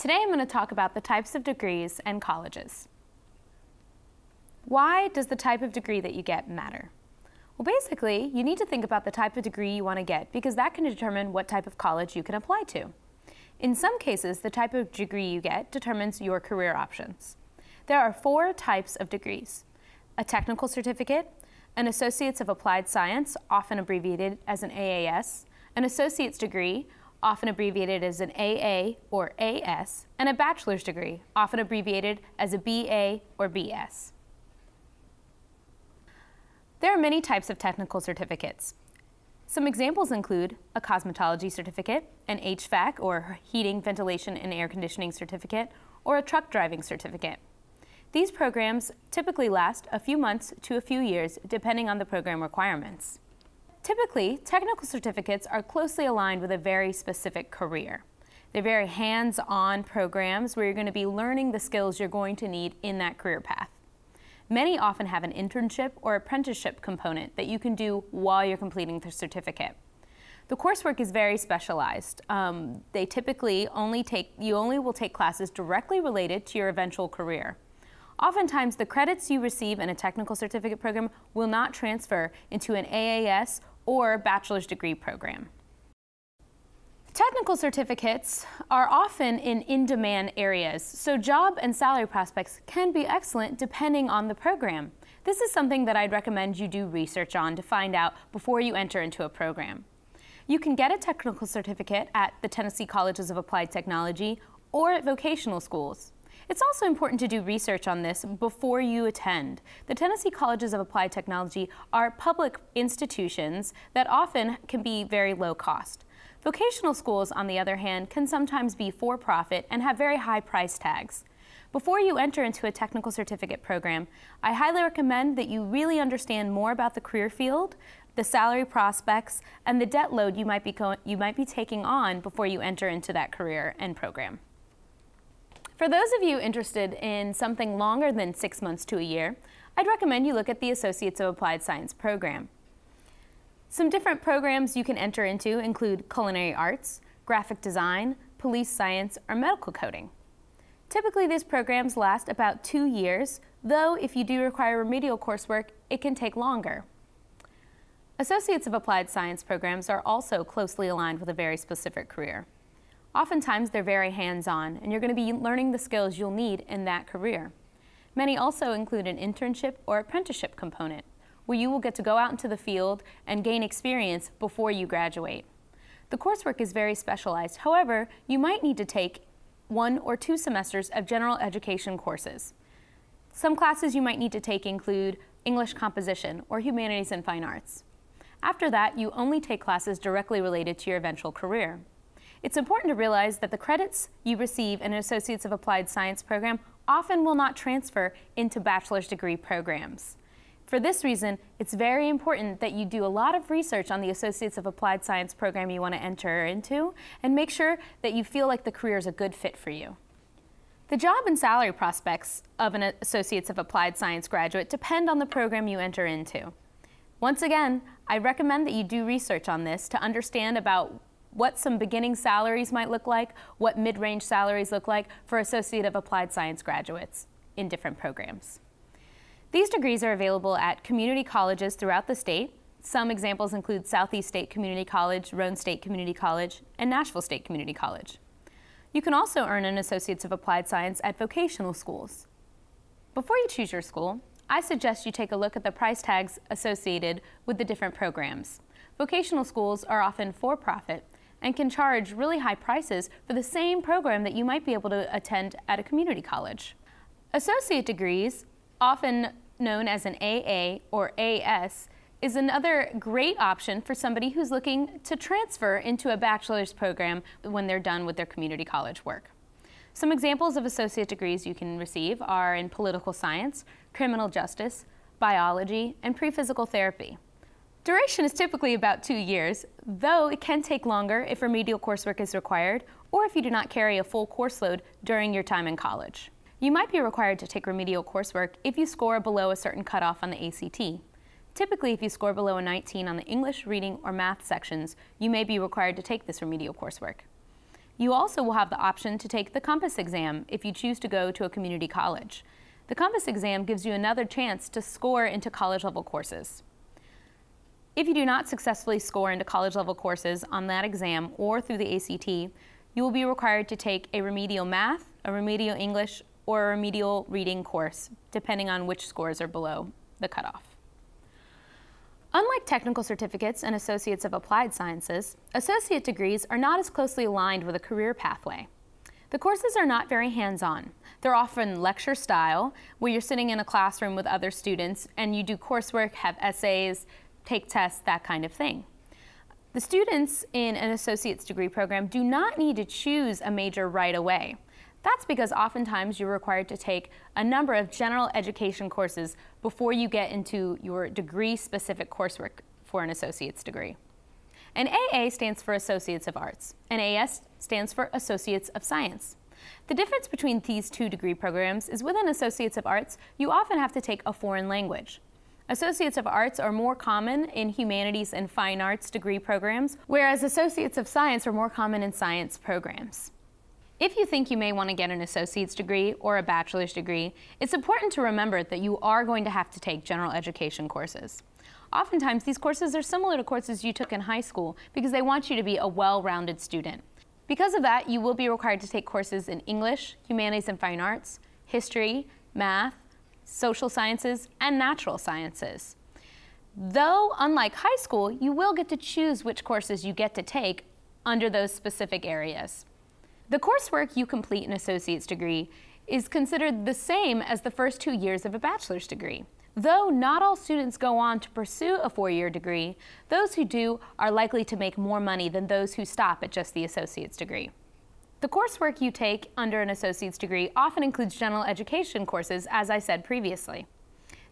Today I'm going to talk about the types of degrees and colleges. Why does the type of degree that you get matter? Well, basically, you need to think about the type of degree you want to get because that can determine what type of college you can apply to. In some cases, the type of degree you get determines your career options. There are 4 types of degrees: a technical certificate, an Associates of Applied Science, often abbreviated as an AAS, an associate's degree, often abbreviated as an AA or AS, and a bachelor's degree, often abbreviated as a BA or BS. There are many types of technical certificates. Some examples include a cosmetology certificate, an HVAC or heating, ventilation, and air conditioning certificate, or a truck driving certificate. These programs typically last a few months to a few years, depending on the program requirements. Typically, technical certificates are closely aligned with a very specific career. They're very hands-on programs where you're going to be learning the skills you're going to need in that career path. Many often have an internship or apprenticeship component that you can do while you're completing the certificate. The coursework is very specialized. They typically you only will take classes directly related to your eventual career. Oftentimes, the credits you receive in a technical certificate program will not transfer into an AAS or bachelor's degree program. Technical certificates are often in in-demand areas, so job and salary prospects can be excellent depending on the program. This is something that I'd recommend you do research on to find out before you enter into a program. You can get a technical certificate at the Tennessee Colleges of Applied Technology or at vocational schools. It's also important to do research on this before you attend. The Tennessee Colleges of Applied Technology are public institutions that often can be very low cost. Vocational schools, on the other hand, can sometimes be for-profit and have very high price tags. Before you enter into a technical certificate program, I highly recommend that you really understand more about the career field, the salary prospects, and the debt load you might be taking on before you enter into that career and program. For those of you interested in something longer than 6 months to a year, I'd recommend you look at the Associates of Applied Science program. Some different programs you can enter into include culinary arts, graphic design, police science, or medical coding. Typically, these programs last about 2 years, though if you do require remedial coursework, it can take longer. Associates of Applied Science programs are also closely aligned with a very specific career. Oftentimes, they're very hands-on, and you're going to be learning the skills you'll need in that career. Many also include an internship or apprenticeship component, where you will get to go out into the field and gain experience before you graduate. The coursework is very specialized. However, you might need to take 1 or 2 semesters of general education courses. Some classes you might need to take include English composition or humanities and fine arts. After that, you only take classes directly related to your eventual career. It's important to realize that the credits you receive in an Associates of Applied Science program often will not transfer into bachelor's degree programs. For this reason, it's very important that you do a lot of research on the Associates of Applied Science program you want to enter into and make sure that you feel like the career is a good fit for you. The job and salary prospects of an Associates of Applied Science graduate depend on the program you enter into. Once again, I recommend that you do research on this to understand about what some beginning salaries might look like, what mid-range salaries look like for Associate of Applied Science graduates in different programs. These degrees are available at community colleges throughout the state. Some examples include Southeast State Community College, Roane State Community College, and Nashville State Community College. You can also earn an Associates of Applied Science at vocational schools. Before you choose your school, I suggest you take a look at the price tags associated with the different programs. Vocational schools are often for-profit and can charge really high prices for the same program that you might be able to attend at a community college. Associate degrees, often known as an AA or AS, is another great option for somebody who's looking to transfer into a bachelor's program when they're done with their community college work. Some examples of associate degrees you can receive are in political science, criminal justice, biology, and pre-physical therapy. Duration is typically about 2 years, though it can take longer if remedial coursework is required or if you do not carry a full course load during your time in college. You might be required to take remedial coursework if you score below a certain cutoff on the ACT. Typically, if you score below a 19 on the English, reading, or math sections, you may be required to take this remedial coursework. You also will have the option to take the Compass exam if you choose to go to a community college. The Compass exam gives you another chance to score into college-level courses. If you do not successfully score into college-level courses on that exam or through the ACT, you will be required to take a remedial math, a remedial English, or a remedial reading course, depending on which scores are below the cutoff. Unlike technical certificates and associates of applied sciences, associate degrees are not as closely aligned with a career pathway. The courses are not very hands-on. They're often lecture style, where you're sitting in a classroom with other students and you do coursework, have essays, take tests, that kind of thing. The students in an associate's degree program do not need to choose a major right away. That's because oftentimes you're required to take a number of general education courses before you get into your degree-specific coursework for an associate's degree. An AA stands for Associates of Arts, and AS stands for Associates of Science. The difference between these two degree programs is within Associates of Arts, you often have to take a foreign language. Associates of Arts are more common in humanities and fine arts degree programs, whereas Associates of Science are more common in science programs. If you think you may want to get an associate's degree or a bachelor's degree, it's important to remember that you are going to have to take general education courses. Oftentimes, these courses are similar to courses you took in high school because they want you to be a well-rounded student. Because of that, you will be required to take courses in English, humanities and fine arts, history, math, social sciences, and natural sciences. Though, unlike high school, you will get to choose which courses you get to take under those specific areas. The coursework you complete in an associate's degree is considered the same as the first 2 years of a bachelor's degree. Though not all students go on to pursue a 4-year degree, those who do are likely to make more money than those who stop at just the associate's degree. The coursework you take under an associate's degree often includes general education courses, as I said previously.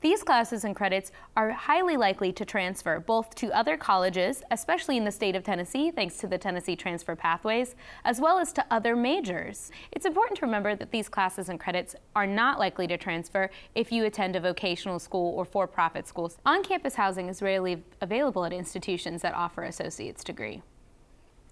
These classes and credits are highly likely to transfer both to other colleges, especially in the state of Tennessee, thanks to the Tennessee transfer pathways, as well as to other majors. It's important to remember that these classes and credits are not likely to transfer if you attend a vocational school or for-profit schools. On-campus housing is rarely available at institutions that offer associate's degree.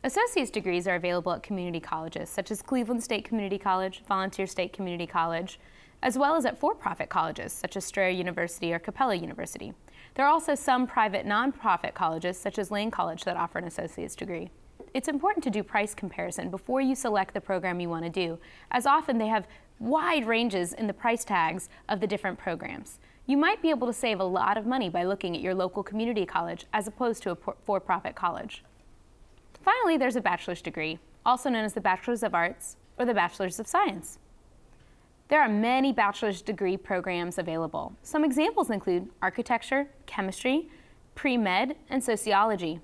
Associate's degrees are available at community colleges, such as Cleveland State Community College, Volunteer State Community College, as well as at for-profit colleges, such as Strayer University or Capella University. There are also some private nonprofit colleges, such as Lane College, that offer an associate's degree. It's important to do price comparison before you select the program you want to do, as often they have wide ranges in the price tags of the different programs. You might be able to save a lot of money by looking at your local community college as opposed to a for-profit college. Finally, there's a bachelor's degree, also known as the Bachelor's of Arts or the Bachelor's of Science. There are many bachelor's degree programs available. Some examples include architecture, chemistry, pre-med, and sociology.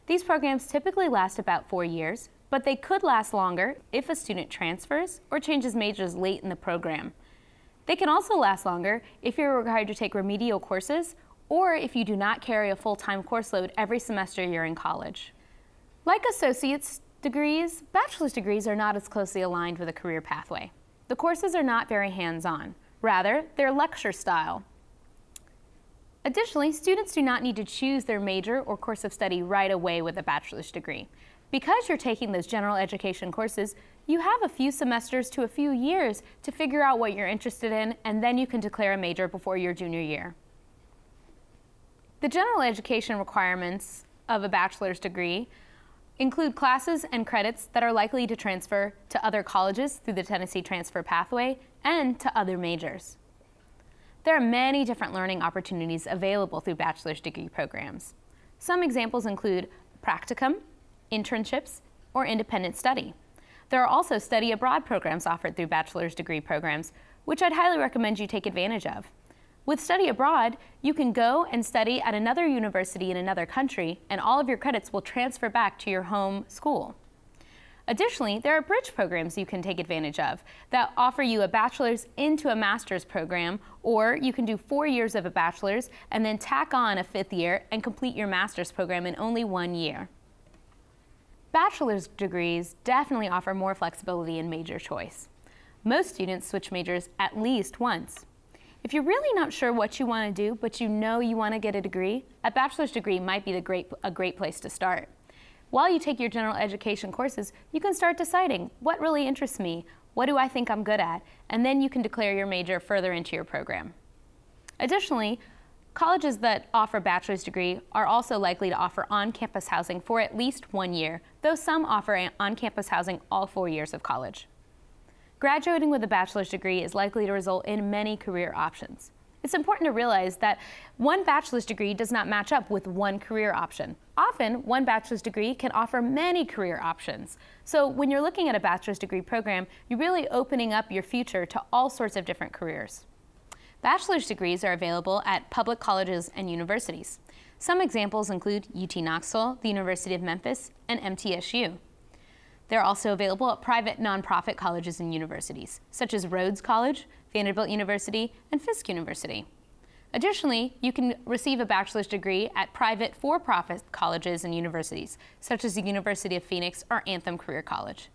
These programs typically last about 4 years, but they could last longer if a student transfers or changes majors late in the program. They can also last longer if you're required to take remedial courses or if you do not carry a full-time course load every semester you're in college. Like associate's degrees, bachelor's degrees are not as closely aligned with a career pathway. The courses are not very hands-on. Rather, they're lecture style. Additionally, students do not need to choose their major or course of study right away with a bachelor's degree. Because you're taking those general education courses, you have a few semesters to a few years to figure out what you're interested in, and then you can declare a major before your junior year. The general education requirements of a bachelor's degree include classes and credits that are likely to transfer to other colleges through the Tennessee transfer pathway and to other majors. There are many different learning opportunities available through bachelor's degree programs. Some examples include practicum, internships, or independent study. There are also study abroad programs offered through bachelor's degree programs, which I'd highly recommend you take advantage of. With study abroad, you can go and study at another university in another country, and all of your credits will transfer back to your home school. Additionally, there are bridge programs you can take advantage of that offer you a bachelor's into a master's program, or you can do 4 years of a bachelor's and then tack on a 5th year and complete your master's program in only 1 year. Bachelor's degrees definitely offer more flexibility in major choice. Most students switch majors at least once. If you're really not sure what you want to do, but you know you want to get a degree, a bachelor's degree might be a great place to start. While you take your general education courses, you can start deciding what really interests me, what do I think I'm good at, and then you can declare your major further into your program. Additionally, colleges that offer a bachelor's degree are also likely to offer on-campus housing for at least 1 year, though some offer on-campus housing all 4 years of college. Graduating with a bachelor's degree is likely to result in many career options. It's important to realize that one bachelor's degree does not match up with one career option. Often, one bachelor's degree can offer many career options. So when you're looking at a bachelor's degree program, you're really opening up your future to all sorts of different careers. Bachelor's degrees are available at public colleges and universities. Some examples include UT Knoxville, the University of Memphis, and MTSU. They're also available at private nonprofit colleges and universities, such as Rhodes College, Vanderbilt University, and Fisk University. Additionally, you can receive a bachelor's degree at private for-profit colleges and universities, such as the University of Phoenix or Anthem Career College.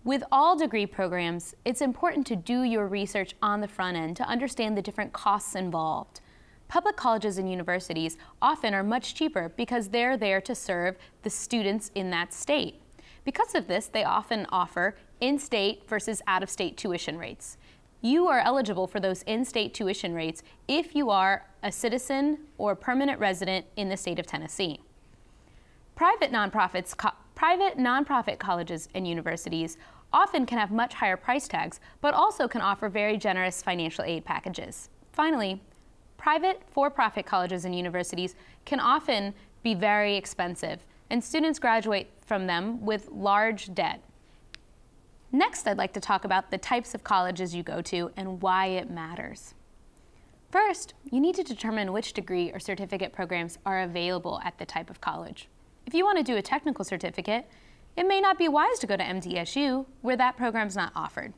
With all degree programs, it's important to do your research on the front end to understand the different costs involved. Public colleges and universities often are much cheaper because they're there to serve the students in that state. Because of this, they often offer in-state versus out-of-state tuition rates. You are eligible for those in-state tuition rates if you are a citizen or permanent resident in the state of Tennessee. Private nonprofit colleges and universities often can have much higher price tags, but also can offer very generous financial aid packages. Finally, private for-profit colleges and universities can often be very expensive, and students graduate from them with large debt. Next, I'd like to talk about the types of colleges you go to and why it matters. First, you need to determine which degree or certificate programs are available at the type of college. If you want to do a technical certificate, it may not be wise to go to MTSU, where that program's not offered.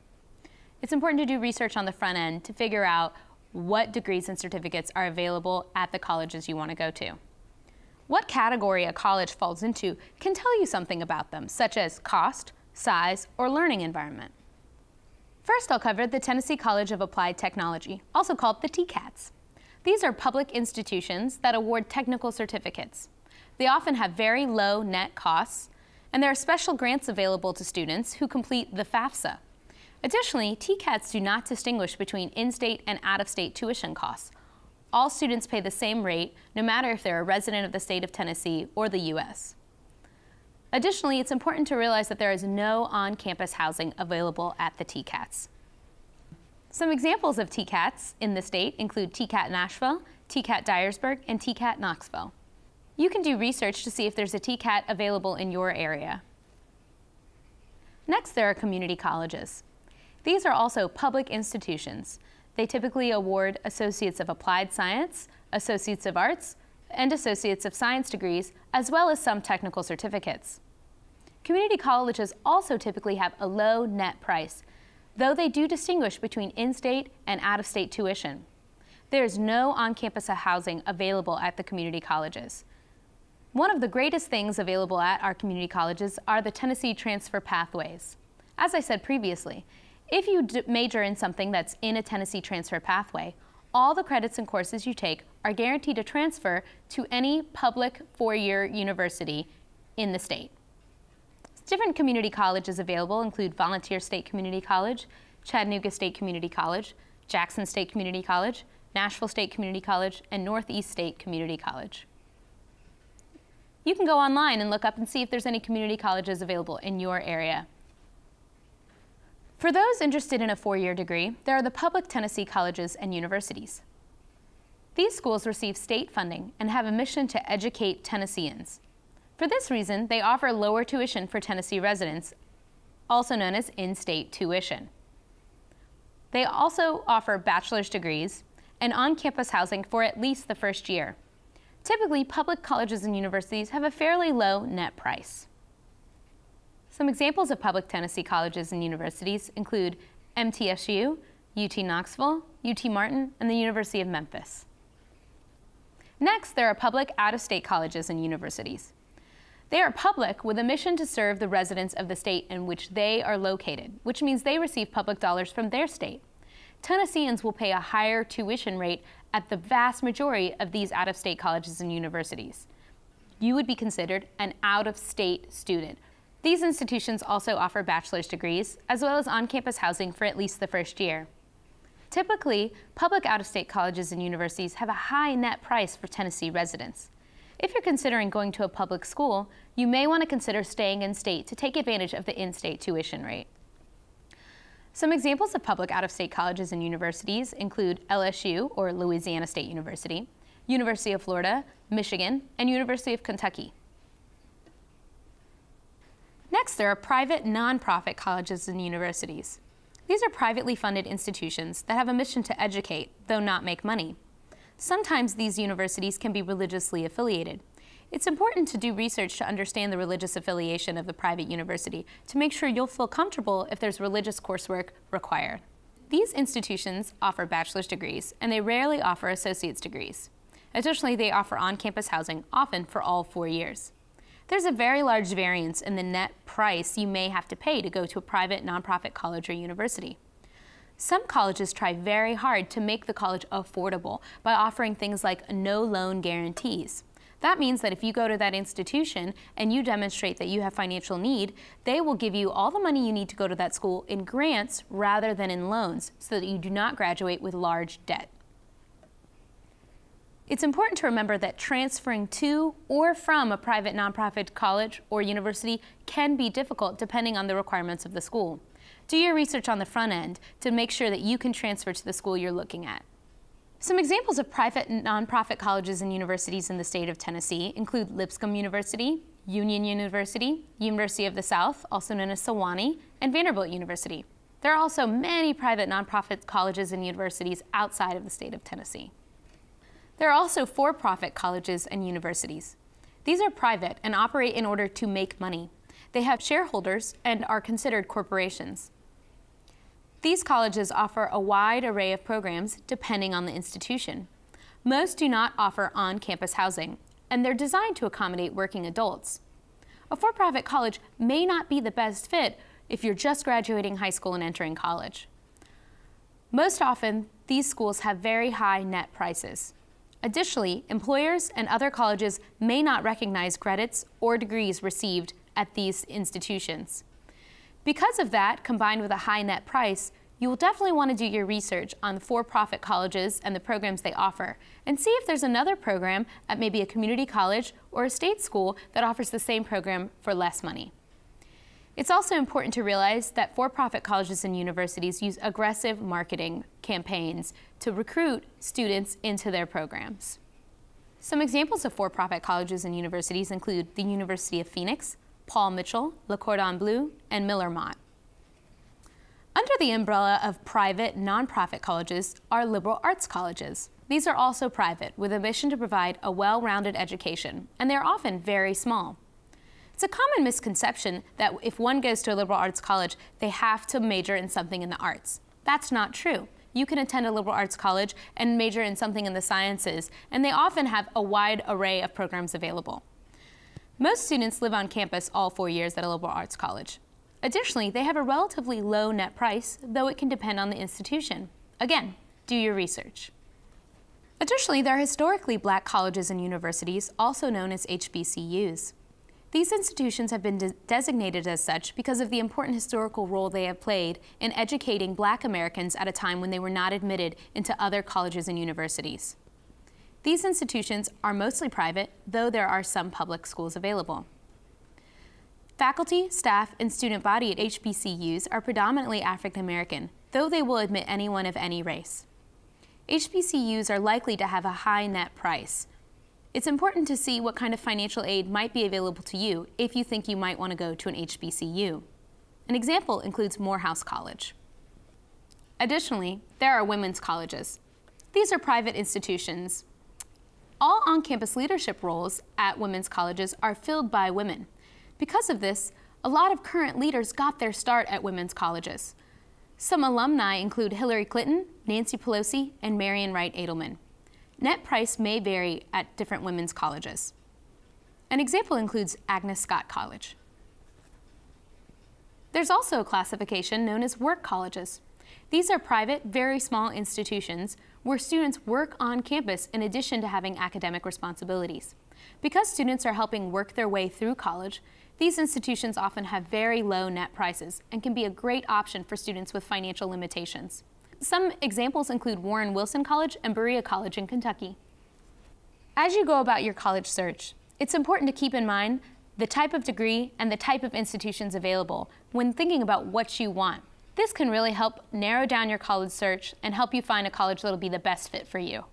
It's important to do research on the front end to figure out what degrees and certificates are available at the colleges you want to go to. What category a college falls into can tell you something about them, such as cost, size, or learning environment. First, I'll cover the Tennessee College of Applied Technology, also called the TCATs. These are public institutions that award technical certificates. They often have very low net costs, and there are special grants available to students who complete the FAFSA. Additionally, TCATs do not distinguish between in-state and out-of-state tuition costs. All students pay the same rate, no matter if they're a resident of the state of Tennessee or the U.S. Additionally, it's important to realize that there is no on-campus housing available at the TCATs. Some examples of TCATs in the state include TCAT Nashville, TCAT Dyersburg, and TCAT Knoxville. You can do research to see if there's a TCAT available in your area. Next, there are community colleges. These are also public institutions. They typically award Associates of Applied Science, Associates of Arts, and Associates of Science degrees, as well as some technical certificates. Community colleges also typically have a low net price, though they do distinguish between in-state and out-of-state tuition. There is no on-campus housing available at the community colleges. One of the greatest things available at our community colleges are the Tennessee transfer pathways. As I said previously, if you major in something that's in a Tennessee transfer pathway, all the credits and courses you take are guaranteed to transfer to any public four-year university in the state. Different community colleges available include Volunteer State Community College, Chattanooga State Community College, Jackson State Community College, Nashville State Community College, and Northeast State Community College. You can go online and look up and see if there's any community colleges available in your area. For those interested in a four-year degree, there are the public Tennessee colleges and universities. These schools receive state funding and have a mission to educate Tennesseans. For this reason, they offer lower tuition for Tennessee residents, also known as in-state tuition. They also offer bachelor's degrees and on-campus housing for at least the first year. Typically, public colleges and universities have a fairly low net price. Some examples of public Tennessee colleges and universities include MTSU, UT Knoxville, UT Martin, and the University of Memphis. Next, there are public out-of-state colleges and universities. They are public with a mission to serve the residents of the state in which they are located, which means they receive public dollars from their state. Tennesseans will pay a higher tuition rate at the vast majority of these out-of-state colleges and universities. you would be considered an out-of-state student. These institutions also offer bachelor's degrees, as well as on-campus housing for at least the first year. Typically, public out-of-state colleges and universities have a high net price for Tennessee residents. If you're considering going to a public school, you may want to consider staying in-state to take advantage of the in-state tuition rate. Some examples of public out-of-state colleges and universities include LSU, or Louisiana State University, University of Florida, Michigan, and University of Kentucky. Next, there are private nonprofit colleges and universities. These are privately funded institutions that have a mission to educate, though not make money. Sometimes these universities can be religiously affiliated. It's important to do research to understand the religious affiliation of the private university to make sure you'll feel comfortable if there's religious coursework required. These institutions offer bachelor's degrees, and they rarely offer associate's degrees. Additionally, they offer on-campus housing, often for all 4 years. There's a very large variance in the net price you may have to pay to go to a private nonprofit college or university. Some colleges try very hard to make the college affordable by offering things like no loan guarantees. That means that if you go to that institution and you demonstrate that you have financial need, they will give you all the money you need to go to that school in grants rather than in loans, so that you do not graduate with large debt. It's important to remember that transferring to or from a private nonprofit college or university can be difficult depending on the requirements of the school. Do your research on the front end to make sure that you can transfer to the school you're looking at. Some examples of private nonprofit colleges and universities in the state of Tennessee include Lipscomb University, Union University, University of the South, also known as Sewanee, and Vanderbilt University. There are also many private nonprofit colleges and universities outside of the state of Tennessee. There are also for-profit colleges and universities. These are private and operate in order to make money. They have shareholders and are considered corporations. These colleges offer a wide array of programs depending on the institution. Most do not offer on-campus housing, and they're designed to accommodate working adults. A for-profit college may not be the best fit if you're just graduating high school and entering college. Most often, these schools have very high net prices. Additionally, employers and other colleges may not recognize credits or degrees received at these institutions. Because of that, combined with a high net price, you will definitely want to do your research on the for-profit colleges and the programs they offer, and see if there's another program at maybe a community college or a state school that offers the same program for less money. It's also important to realize that for-profit colleges and universities use aggressive marketing campaigns to recruit students into their programs. Some examples of for-profit colleges and universities include the University of Phoenix, Paul Mitchell, Le Cordon Bleu, and Miller Motte. Under the umbrella of private, nonprofit colleges are liberal arts colleges. These are also private, with a mission to provide a well-rounded education, and they're often very small. It's a common misconception that if one goes to a liberal arts college, they have to major in something in the arts. That's not true. You can attend a liberal arts college and major in something in the sciences, and they often have a wide array of programs available. Most students live on campus all 4 years at a liberal arts college. Additionally, they have a relatively low net price, though it can depend on the institution. Again, do your research. Additionally, there are historically black colleges and universities, also known as HBCUs. These institutions have been designated as such because of the important historical role they have played in educating black Americans at a time when they were not admitted into other colleges and universities. These institutions are mostly private, though there are some public schools available. Faculty, staff, and student body at HBCUs are predominantly African American, though they will admit anyone of any race. HBCUs are likely to have a high net price. It's important to see what kind of financial aid might be available to you if you think you might want to go to an HBCU. An example includes Morehouse College. Additionally, there are women's colleges. These are private institutions. All on-campus leadership roles at women's colleges are filled by women. Because of this, a lot of current leaders got their start at women's colleges. Some alumni include Hillary Clinton, Nancy Pelosi, and Marian Wright Edelman. Net price may vary at different women's colleges. An example includes Agnes Scott College. There's also a classification known as work colleges. These are private, very small institutions where students work on campus in addition to having academic responsibilities. Because students are helping work their way through college, these institutions often have very low net prices and can be a great option for students with financial limitations. Some examples include Warren Wilson College and Berea College in Kentucky. As you go about your college search, it's important to keep in mind the type of degree and the type of institutions available when thinking about what you want. This can really help narrow down your college search and help you find a college that will be the best fit for you.